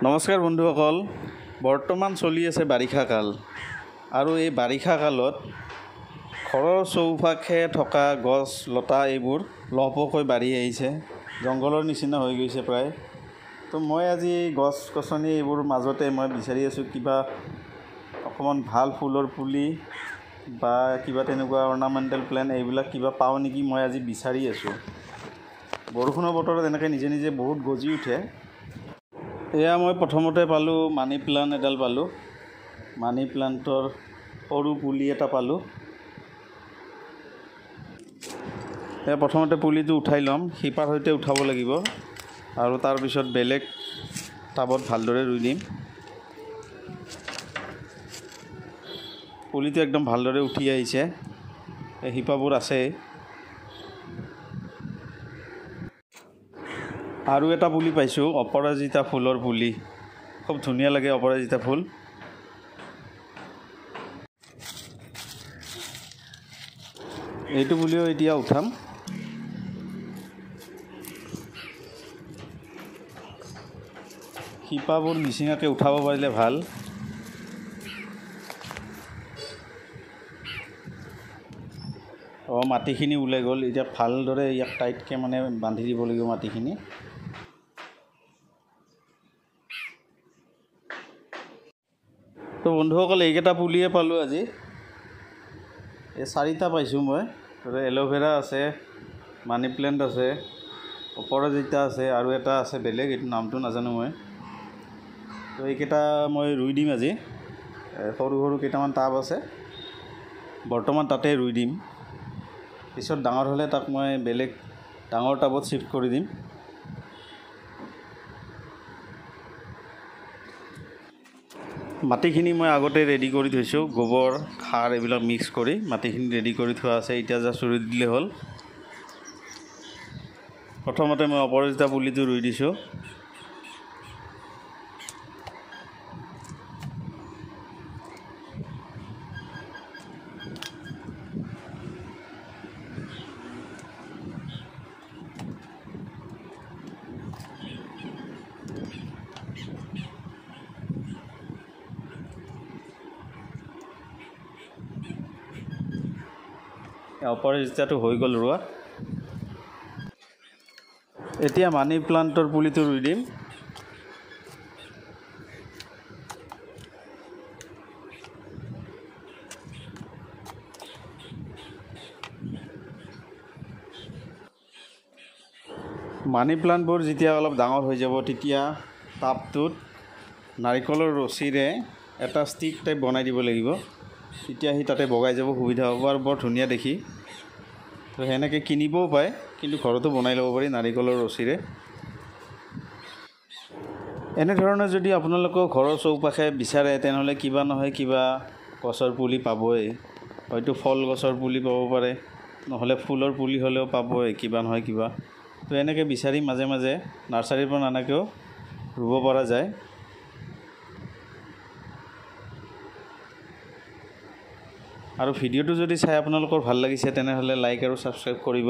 নমস্কাৰ বন্ধুসকল, বৰ্তমান চলি আছে বাৰিষা কাল আৰু এই বাৰিষা কালত ঘৰৰ চৌপাশে থকা গছ লতা এইবোৰ লহপহকৈ বাঢ়ি আহিছে, জংঘলৰ নিচিনা হৈ গৈছে প্ৰায়। তো মই আজি গছ গছনি এইবোৰ মাজতে মই বিচাৰি আছোঁ কিবা অকণমান ভাল ফুলৰ পুলি বা কিবা তেনেকুৱা অৰ্নামেণ্টেল প্লেণ্ট এইবিলাক কিবা পাওঁ নেকি মই আজি বিচাৰি আছোঁ। বৰষুণৰ বতৰত এনেকৈ নিজে নিজে বহুত গজি উঠে। এয়া মই প্ৰথমতে পালোঁ মানি প্লাণ্ট এডাল পালোঁ, মানি প্লাণ্টৰ সৰু পুলি এটা পালোঁ। এয়া প্ৰথমতে পুলিটো উঠাই ল'ম, শিপাৰ সৈতে উঠাব লাগিব আৰু তাৰপিছত বেলেগ টাবত ভালদৰে ৰুই দিম। পুলিটো একদম ভালদৰে উঠি আহিছে, এই শিপাবোৰ আছে। আৰু এটা পুলি পাইছোঁ, অপৰাজিতা ফুলৰ পুলি, খুব ধুনীয়া লাগে অপৰাজিতা ফুল। এইটো পুলিও এতিয়া উঠাম। শিপাবোৰ নিচিঙাকৈ উঠাব পাৰিলে ভাল। মাটিখিনি ওলাই গ'ল, এতিয়া ভালদৰে ইয়াক টাইটকৈ বান্ধি দিব লাগিব মাটিখিনি। তো বন্ধুসকল, এইকেইটা পুলিয়ে পালোঁ আজি। এই 4টা পাইছোঁ মই। এল'ভেৰা আছে, মানি প্লেণ্ট আছে, অপৰাজিতা আছে আৰু এটা আছে বেলেগ, এইটো নামটো নাজানো মই। তো এইকেইটা মই ৰুই দিম আজি। সৰু সৰু কেইটামান টাব আছে, বৰ্তমান তাতে ৰুই দিম। পিছত ডাঙৰ হ'লে তাক মই বেলেগ ডাঙৰ টাবত শ্বিফ্ট কৰি দিম। মাটিখিনি মই আগতে ৰেডি কৰি থৈছোঁ, গোবৰ সাৰ এইবিলাক মিক্স কৰি মাটিখিনি ৰেডি কৰি থোৱা আছে। এতিয়া জাষ্ট ৰুই দিলে হ'ল। প্ৰথমতে মই অপৰাজিতা পুলিটো ৰুই দিছোঁ। অপৰাজিতাটো হৈ গ'ল ৰোৱা। এতিয়া মানি প্লাণ্টৰ পুলিটো ৰুই দিম। মানি প্লাণ্টবোৰ যেতিয়া অলপ ডাঙৰ হৈ যাব, তেতিয়া টাবটোত নাৰিকলৰ ৰছীৰে এটা ষ্টিক টাইপ বনাই দিব লাগিব। তেতিয়া সি তাতে বগাই যাব, সুবিধা হ'ব আৰু বৰ ধুনীয়া দেখি। তো সেনেকৈ কিনিবও পায়, কিন্তু ঘৰতো বনাই ল'ব পাৰি নাৰিকলৰ ৰছীৰে। এনেধৰণে যদি আপোনালোকেও ঘৰৰ চৌপাশে বিচাৰে, তেনেহ'লে কিবা নহয় কিবা গছৰ পুলি পাবই। হয়তো ফল গছৰ পুলি পাব পাৰে, নহ'লে ফুলৰ পুলি হ'লেও পাবই কিবা নহয় কিবা। তো এনেকৈ বিচাৰি মাজে মাজে নাৰ্চাৰীৰ পৰা নানাকেও ৰুব পৰা যায়। আৰু ভিডিঅ'টো যদি চাই আপোনালোকৰ ভাল লাগিছে, তেনেহ'লে লাইক আৰু ছাবস্ক্ৰাইব কৰিব।